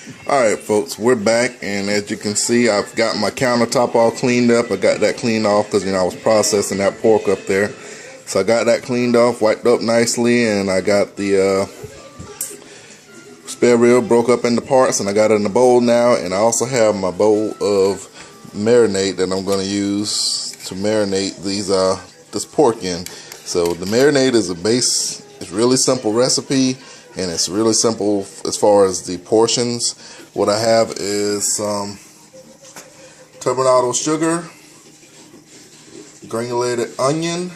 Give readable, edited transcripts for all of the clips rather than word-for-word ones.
Alright folks, we're back, and as you can see, I've got my countertop all cleaned up. I got that cleaned off because I was processing that pork up there. So I got that cleaned off, wiped up nicely, and I got the spare rib broke up into parts, and I got it in a bowl now. And I also have my bowl of marinade that I'm going to use to marinate this pork in. So the marinade is a base. It's really simple recipe, and it's really simple as far as the portions. What I have is some turbinado sugar, granulated onion,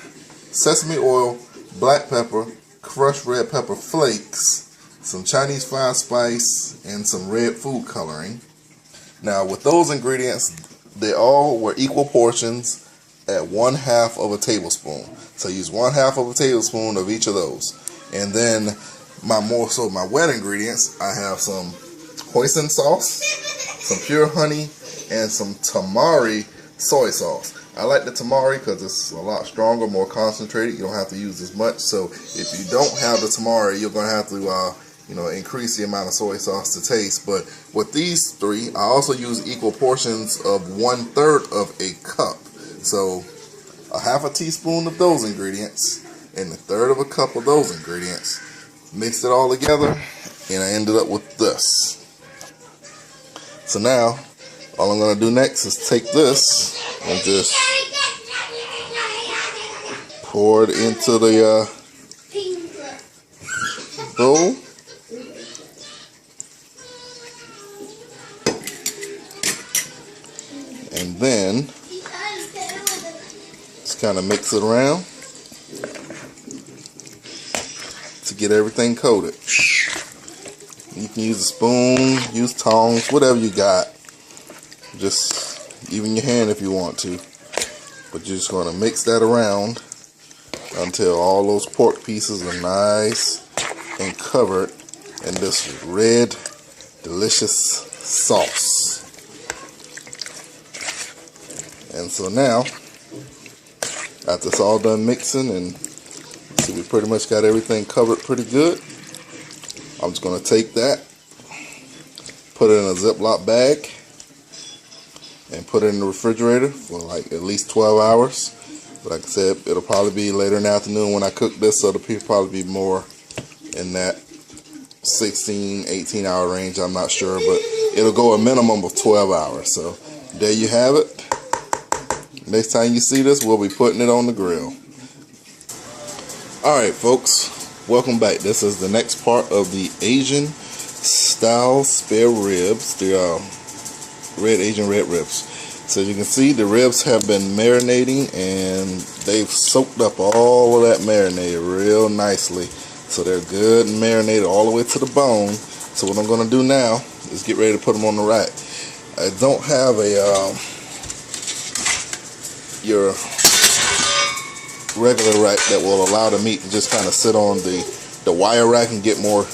sesame oil, black pepper, crushed red pepper flakes, some Chinese fried spice, and some red food coloring. Now with those ingredients, they all were equal portions at 1/2 of a tablespoon. So use 1/2 of a tablespoon of each of those. And then my wet ingredients, I have some hoisin sauce, some pure honey, and some tamari soy sauce. I like the tamari because it's a lot stronger, more concentrated. You don't have to use as much. So if you don't have the tamari, you're going to have to increase the amount of soy sauce to taste. But with these three, I also use equal portions of 1/3 of a cup. So a 1/2 teaspoon of those ingredients and 1/3 of a cup of those ingredients. Mixed it all together, and I ended up with this. So now, all I'm going to do next is take this and just pour it into the bowl. And then just kind of mix it around to get everything coated. You can use a spoon, use tongs, whatever you got. Just even your hand if you want to. But you're just going to mix that around until all those pork pieces are nice and covered in this red, delicious sauce. And so now, after it's all done mixing, and see, we pretty much got everything covered pretty good. I'm just going to take that, put it in a Ziploc bag, and put it in the refrigerator for like at least 12 hours. But like I said, it'll probably be later in the afternoon when I cook this, so it'll probably be more in that 16, 18 hour range. I'm not sure, but it'll go a minimum of 12 hours. So there you have it. Next time you see this, we'll be putting it on the grill. Alright folks, welcome back. This is the next part of the Asian style spare ribs, the Asian red ribs. So as you can see, the ribs have been marinating, and they've soaked up all of that marinade real nicely. So they're good and marinated all the way to the bone. So what I'm going to do now is get ready to put them on the rack. I don't have your regular rack that will allow the meat to just kind of sit on the wire rack and get more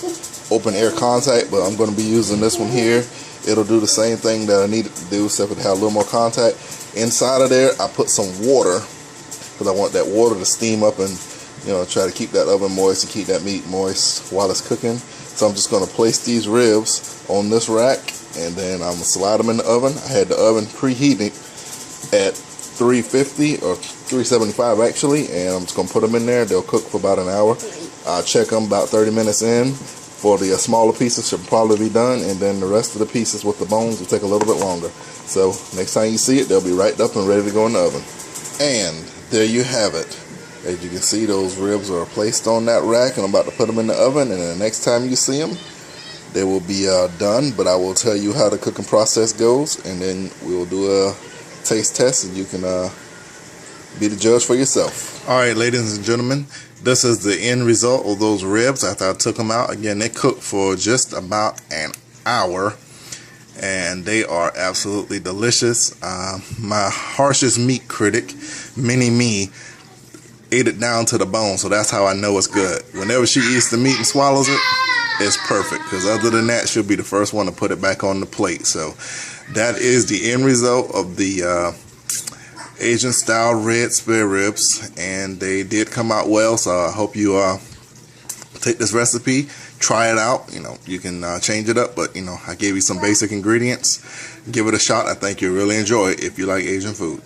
open air contact, but I'm going to be using this one here. It'll do the same thing that I needed to do, except it had a little more contact. Inside of there, I put some water because I want that water to steam up and try to keep that oven moist and keep that meat moist while it's cooking. So I'm just going to place these ribs on this rack, and then I'm going to slide them in the oven. I had the oven preheated at 350 or 375 actually, and I'm just going to put them in there. They'll cook for about an hour. I'll check them about 30 minutes in. For the smaller pieces should probably be done, and then the rest of the pieces with the bones will take a little bit longer. So next time you see it, they'll be right up and ready to go in the oven. And there you have it. As you can see, those ribs are placed on that rack, and I'm about to put them in the oven, and the next time you see them, they will be done. But I will tell you how the cooking process goes, and then we'll do a taste test, and you can be the judge for yourself. Alright, ladies and gentlemen, this is the end result of those ribs after I took them out. Again, they cooked for just about an hour, and they are absolutely delicious. My harshest meat critic, Mini Me, ate it down to the bone, so that's how I know it's good. Whenever she eats the meat and swallows it, it's perfect, because other than that, she'll be the first one to put it back on the plate. So that is the end result of the Asian style red spare ribs, and they did come out well. So I hope you take this recipe, try it out. You know, you can change it up, but you know, I gave you some basic ingredients. Give it a shot. I think you'll really enjoy it if you like Asian food.